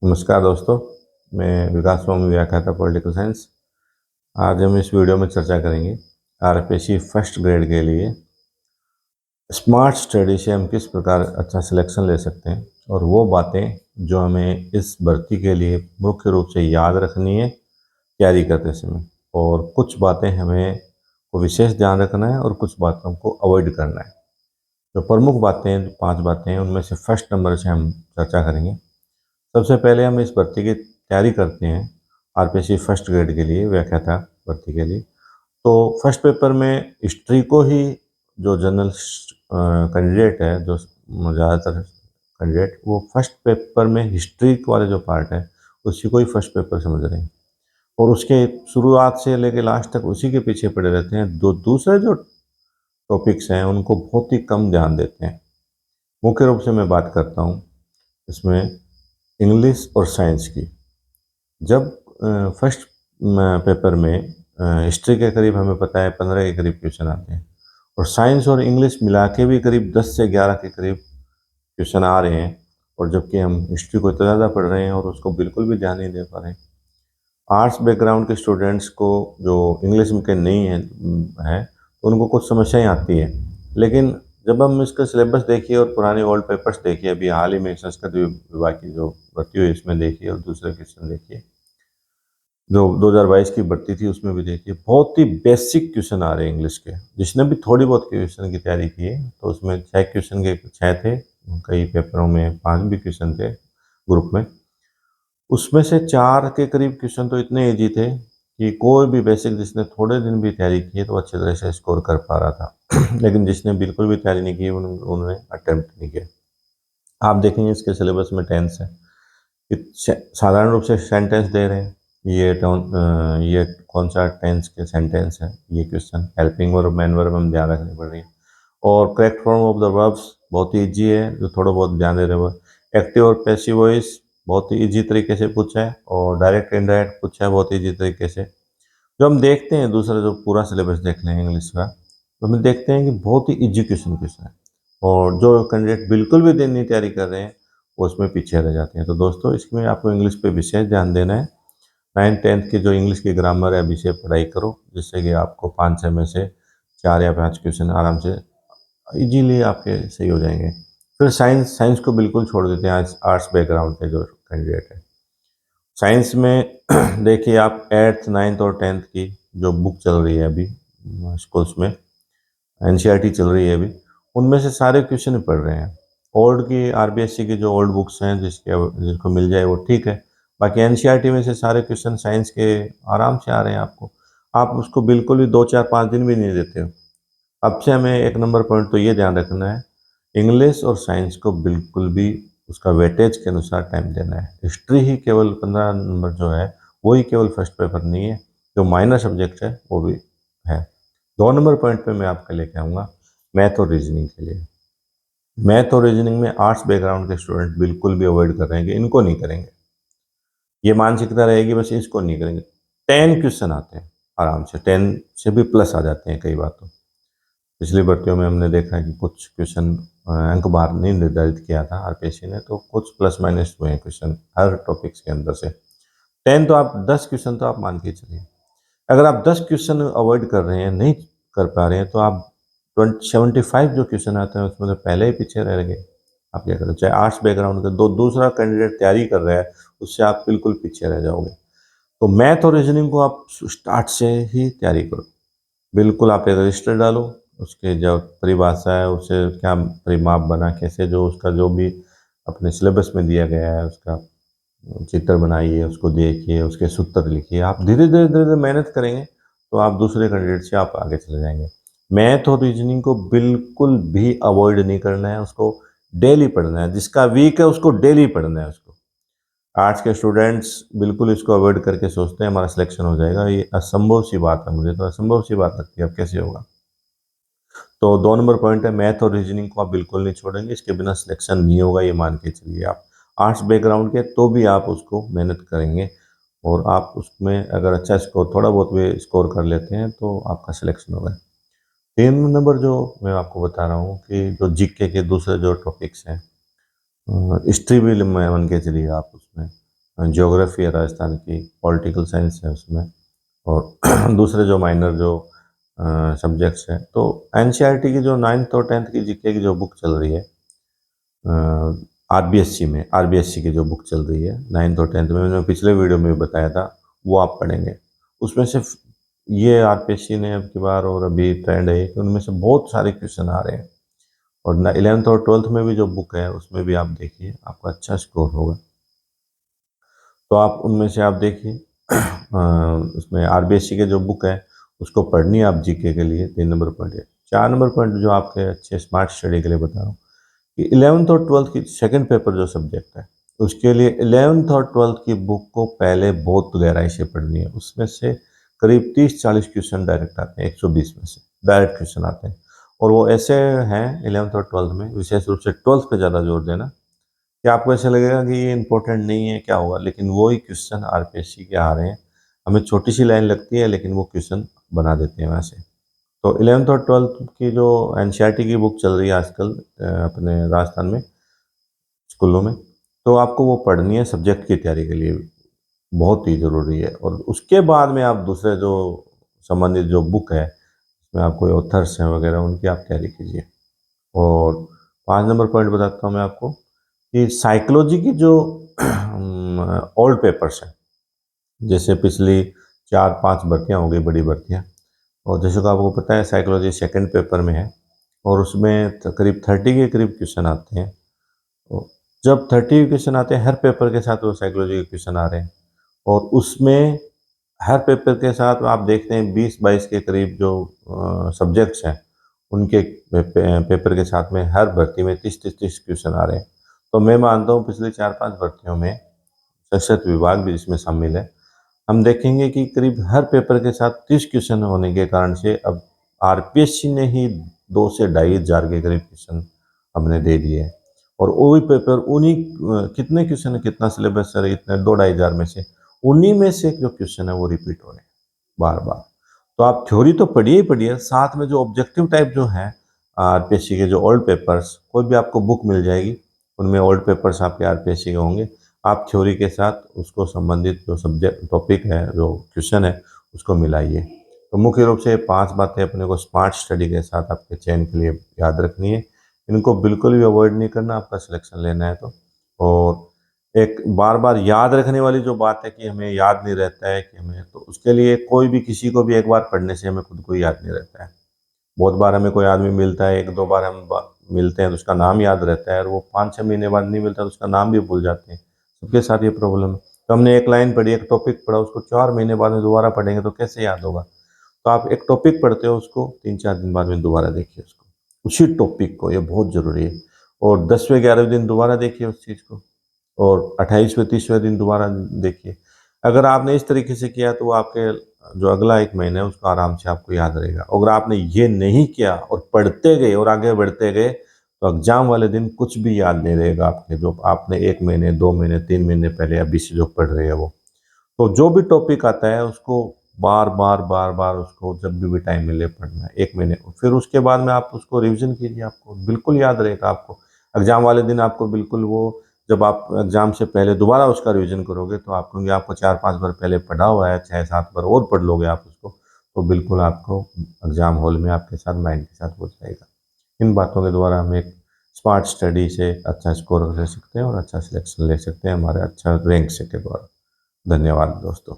नमस्कार दोस्तों, मैं विकास स्वामी व्याख्याता पॉलिटिकल साइंस। आज हम इस वीडियो में चर्चा करेंगे आरपीएससी फर्स्ट ग्रेड के लिए स्मार्ट स्टडी से हम किस प्रकार अच्छा सिलेक्शन ले सकते हैं और वो बातें जो हमें इस भर्ती के लिए मुख्य रूप से याद रखनी है तैयारी करते समय, और कुछ बातें हमें को विशेष ध्यान रखना है और कुछ बातों को अवॉइड करना है। जो प्रमुख बातें, जो 5 बातें हैं, उनमें से फर्स्ट नंबर से हम चर्चा करेंगे। सबसे पहले हम इस भर्ती की तैयारी करते हैं आरपीएससी फर्स्ट ग्रेड के लिए, व्याख्याता भर्ती के लिए। तो फर्स्ट पेपर में हिस्ट्री को ही, जो जनरल कैंडिडेट है, जो ज़्यादातर कैंडिडेट वो फर्स्ट पेपर में हिस्ट्री वाले जो पार्ट है उसी को ही फर्स्ट पेपर समझ रहे हैं, और उसके शुरुआत से लेकर लास्ट तक उसी के पीछे पड़े रहते हैं। दूसरे जो टॉपिक्स हैं उनको बहुत ही कम ध्यान देते हैं। मुख्य रूप से मैं बात करता हूँ इसमें इंग्लिश और साइंस की। जब फर्स्ट पेपर में हिस्ट्री के करीब हमें पता है 15 के करीब क्वेश्चन आते हैं, और साइंस और इंग्लिश मिला के भी करीब 10 से 11 के करीब क्वेश्चन आ रहे हैं, और जबकि हम हिस्ट्री को इतना ज़्यादा पढ़ रहे हैं और उसको बिल्कुल भी ध्यान नहीं दे पा रहे हैं। आर्ट्स बैकग्राउंड के स्टूडेंट्स को, जो इंग्लिश में के नहीं है तो उनको कुछ समस्याएं आती हैं, लेकिन जब हम इसका सिलेबस देखिए और पुराने ओल्ड पेपर्स देखिए, अभी हाल ही में संस्कृत विभाग की जो भर्ती हुई इसमें देखिए, और दूसरे क्वेश्चन देखिए जो 2022 की भर्ती थी उसमें भी देखिए, बहुत ही बेसिक क्वेश्चन आ रहे हैं इंग्लिश के। जिसने भी थोड़ी बहुत क्वेश्चन की तैयारी की है तो उसमें 6 क्वेश्चन के 6 थे, कई पेपरों में 5 भी क्वेश्चन थे ग्रुप में। उसमें से 4 के करीब क्वेश्चन तो इतने ईजी थे कि कोई भी बेसिक जिसने थोड़े दिन भी तैयारी की है तो अच्छी तरह से स्कोर कर पा रहा था लेकिन जिसने बिल्कुल भी तैयारी नहीं की उन्होंने अटेम्प्ट नहीं किया। आप देखेंगे इसके सिलेबस में टेंस है, साधारण रूप से सेंटेंस दे रहे हैं। ये कौन सा टेंस के सेंटेंस है, ये question helping verb, main verb हम ध्यान रखनी पड़ रही है, और correct form of the verbs बहुत ही ईजी है, जो थोड़ा बहुत ध्यान दे रहे हो। एक्टिव और पैसिव वॉइस बहुत ही ईजी तरीके से पूछा है, और डायरेक्ट इनडायरेक्ट पूछा है बहुत ईजी तरीके से। जो हम देखते हैं दूसरा, जो पूरा सिलेबस देख लें इंग्लिश का, तो हम देखते हैं कि बहुत ही ईजी क्वेश्चन है, और जो कैंडिडेट बिल्कुल भी दिन नहीं तैयारी कर रहे हैं वो उसमें पीछे रह जाते हैं। तो दोस्तों, इसमें आपको इंग्लिश पे विशेष ध्यान देना है। 9th-10th की जो इंग्लिश की ग्रामर है अभी से पढ़ाई करो, जिससे कि आपको 5-6 में से 4 या 5 क्वेश्चन आराम से इजीली आपके सही हो जाएंगे। फिर साइंस साइंस को बिल्कुल छोड़ देते हैं आज आर्ट्स बैकग्राउंड के जो कैंडिडेट है। साइंस में देखिए आप 8th, 9th और 10th की जो बुक चल रही है अभी स्कूल्स में, एनसीईआरटी चल रही है अभी, उनमें से सारे क्वेश्चन पढ़ रहे हैं। ओल्ड की आरबीएससी की जो ओल्ड बुक्स हैं जिसको मिल जाए वो ठीक है, बाकी एनसीईआरटी में से सारे क्वेश्चन साइंस के आराम से आ रहे हैं आपको। आप उसको बिल्कुल भी 2, 4, 5 दिन भी नहीं देते हो। अब से हमें एक नंबर पॉइंट तो ये ध्यान रखना है, इंग्लिश और साइंस को बिल्कुल भी उसका वेटेज के अनुसार टाइम देना है। हिस्ट्री ही केवल 15 नंबर जो है वही केवल फर्स्ट पेपर नहीं है, जो माइनर सब्जेक्ट है वो भी है। 2 नंबर पॉइंट पे मैं आपके लेके आऊँगा मैथ और रीजनिंग के लिए। मैथ और रीजनिंग में आर्ट्स बैकग्राउंड के स्टूडेंट बिल्कुल भी अवॉइड कर रहे हैं कि इनको नहीं करेंगे, ये मानसिकता रहेगी बस इसको नहीं करेंगे। 10 क्वेश्चन आते हैं आराम से, 10 से भी प्लस आ जाते हैं कई बार तो। पिछली भर्तियों में हमने देखा है कि कुछ क्वेश्चन अंक बार नहीं निर्धारित किया था आरपीएससी ने, तो कुछ प्लस माइनस हुए हैं क्वेश्चन हर टॉपिक्स के अंदर से। 10 तो आप 10 क्वेश्चन तो आप मान के चलिए। अगर आप 10 क्वेश्चन अवॉइड कर रहे हैं, नहीं कर पा रहे हैं, तो आप 75 जो क्वेश्चन आते हैं उसमें तो पहले ही पीछे रह गए। आप क्या करें, चाहे आर्ट्स बैकग्राउंड का दूसरा कैंडिडेट तैयारी कर रहा है उससे आप बिल्कुल पीछे रह जाओगे। तो मैथ और रीजनिंग को आप स्टार्ट से ही तैयारी करो। बिल्कुल आप एक रजिस्टर डालो, उसके जो परिभाषा है उससे क्या परिमाप बना, कैसे जो उसका जो भी अपने सिलेबस में दिया गया है उसका चित्र बनाइए, उसको देखिए, उसके सूत्र लिखिए। आप धीरे धीरे धीरे धीरे मेहनत करेंगे तो आप दूसरे कैंडिडेट से आप आगे चले जाएंगे। मैथ और रीजनिंग को बिल्कुल भी अवॉइड नहीं करना है, उसको डेली पढ़ना है। जिसका वीक है उसको डेली पढ़ना है उसको। आर्ट्स के स्टूडेंट्स बिल्कुल इसको अवॉइड करके सोचते हैं हमारा सिलेक्शन हो जाएगा, ये असंभव सी बात है, मुझे तो असंभव सी बात लगती है, अब कैसे होगा। तो 2 नंबर पॉइंट है, मैथ और रीजनिंग को आप बिल्कुल नहीं छोड़ेंगे, इसके बिना सिलेक्शन नहीं होगा, ये मान के चलिए। आप आर्ट्स बैकग्राउंड के तो भी आप उसको मेहनत करेंगे, और आप उसमें अगर अच्छा स्कोर, थोड़ा बहुत भी स्कोर कर लेते हैं तो आपका सिलेक्शन होगा। 3 नंबर जो मैं आपको बता रहा हूँ कि जो जीके के दूसरे जो टॉपिक्स हैं, हिस्ट्री भी मान के चलिए आप उसमें ज्योग्राफी है राजस्थान की, पॉलिटिकल साइंस है उसमें, और दूसरे जो माइनर जो सब्जेक्ट्स हैं। तो एनसीईआरटी की जो 9th और 10th की जीके की जो बुक चल रही है, आरबीएससी की जो बुक चल रही है 9th और 10th में, मैंने पिछले वीडियो में भी बताया था, वो आप पढ़ेंगे। उसमें से ये आरपीएससी ने अब की बार, और अभी ट्रेंड है कि उनमें से बहुत सारे क्वेश्चन आ रहे हैं। और 11th और 12th में भी जो बुक है उसमें भी आप देखिए, आपका अच्छा स्कोर होगा। तो आप उनमें से आप देखिए, उसमें आरबीएससी के जो बुक है उसको पढ़नी है आप जीके के लिए, 3 नंबर पॉइंट है। 4 नंबर पॉइंट जो आपके अच्छे स्मार्ट स्टडी के लिए बता रहा हूँ कि 11th और 12th की सेकंड पेपर जो सब्जेक्ट है, उसके लिए 11th और 12th की बुक को पहले बहुत गहराई से पढ़नी है। उसमें से करीब 30-40 क्वेश्चन डायरेक्ट आते हैं, 120 में से डायरेक्ट क्वेश्चन आते हैं। और वो ऐसे हैं 11th और 12th में, विशेष रूप से 12th पे ज़्यादा जोर देना, कि आपको ऐसा लगेगा कि ये इंपॉर्टेंट नहीं है, क्या होगा, लेकिन वही क्वेश्चन आरपीएससी के आ रहे हैं। हमें छोटी सी लाइन लगती है लेकिन वो क्वेश्चन बना देते हैं वैसे। तो 11th और 12th की जो एनसीईआरटी की बुक चल रही है आजकल अपने राजस्थान में स्कूलों में, तो आपको वो पढ़नी है सब्जेक्ट की तैयारी के लिए, बहुत ही ज़रूरी है। और उसके बाद में आप दूसरे जो संबंधित जो बुक है, उसमें आप कोई ऑथर्स हैं वगैरह, उनकी आप तैयारी कीजिए। और 5 नंबर पॉइंट बताता हूँ मैं आपको कि साइकोलॉजी की जो ओल्ड पेपर्स हैं, जैसे पिछली 4-5 भर्तियाँ हो गई, बड़ी भर्तियाँ, और जैसे कि आपको पता है साइकोलॉजी सेकंड पेपर में है, और उसमें करीब 30 के करीब क्वेश्चन आते हैं। तो जब 30 क्वेश्चन आते हैं, हर पेपर के साथ वो साइकोलॉजी के क्वेश्चन आ रहे हैं, और उसमें हर पेपर के साथ आप देखते हैं 20-22 के करीब जो सब्जेक्ट्स हैं, उनके पेपर के साथ में हर भर्ती में 30-30 क्वेश्चन आ रहे हैं। तो मैं मानता हूँ पिछली 4-5 भर्तियों में संस्कृत विभाग भी इसमें शामिल है, हम देखेंगे कि करीब हर पेपर के साथ 30 क्वेश्चन होने के कारण से अब आरपीएससी ने ही 2 से 2,500 के करीब क्वेश्चन हमने दे दिए हैं। और वही पेपर उन्हीं कितने क्वेश्चन है, कितना सिलेबस है, इतने 2-2,500 में से उन्हीं में से जो क्वेश्चन है वो रिपीट हो रहे हैं बार बार। तो आप थ्योरी तो पढ़िए ही पढ़िए, साथ में जो ऑब्जेक्टिव टाइप जो है आरपीएससी के जो ओल्ड पेपर्स, कोई भी आपको बुक मिल जाएगी, उनमें ओल्ड पेपर्स आपके आरपीएससी के होंगे। आप थ्योरी के साथ उसको संबंधित जो सब्जेक्ट टॉपिक है, जो क्वेश्चन है, उसको मिलाइए। तो मुख्य रूप से 5 बातें अपने को स्मार्ट स्टडी के साथ आपके चयन के लिए याद रखनी है। इनको बिल्कुल भी अवॉइड नहीं करना, आपका सिलेक्शन लेना है तो। और एक बार बार याद रखने वाली जो बात है कि हमें याद नहीं रहता है कि हमें, तो उसके लिए कोई भी किसी को भी एक बार पढ़ने से हमें खुद को याद नहीं रहता है। बहुत बार हमें कोई आदमी मिलता है, 1-2 बार हम मिलते हैं तो उसका नाम याद रहता है, और वो 5-6 महीने बाद नहीं मिलता तो उसका नाम भी भूल जाते हैं। सबके साथ ये प्रॉब्लम है। तो हमने एक लाइन पढ़ी, एक टॉपिक पढ़ा, उसको 4 महीने बाद में दोबारा पढ़ेंगे तो कैसे याद होगा। तो आप एक टॉपिक पढ़ते हो, उसको 3-4 दिन बाद में दोबारा देखिए उसको, उसी टॉपिक को, ये बहुत ज़रूरी है। और 10वें 11वें दिन दोबारा देखिए उस चीज़ को, और 28वें 30वें दिन दोबारा देखिए। अगर आपने इस तरीके से किया तो वो आपके जो अगला 1 महीना है उसको आराम से आपको याद रहेगा। अगर आपने ये नहीं किया और पढ़ते गए और आगे बढ़ते गए, तो एग्ज़ाम वाले दिन कुछ भी याद नहीं रहेगा आपके, जो आपने 1 महीने, 2 महीने, 3 महीने पहले अभी से जो पढ़ रहे हैं वो। तो जो भी टॉपिक आता है उसको बार-बार उसको जब भी टाइम मिले पढ़ना है, 1 महीने को। फिर उसके बाद में आप उसको रिवीज़न कीजिए, आपको बिल्कुल याद रहेगा आपको। एग्ज़ाम वाले दिन आपको बिल्कुल वो, जब आप एग्ज़ाम से पहले दोबारा उसका रिवीज़न करोगे तो आप कहोगे आपको 4-5 बार पहले पढ़ा हुआ है, 6-7 बार और पढ़ लोगे आप उसको, तो बिल्कुल आपको एग्ज़ाम हॉल में आपके साथ माइंड के साथ हो जाएगा। इन बातों के द्वारा हम एक स्मार्ट स्टडी से अच्छा स्कोर ले सकते हैं और अच्छा सिलेक्शन ले सकते हैं हमारे अच्छा रैंक से के द्वारा। धन्यवाद दोस्तों।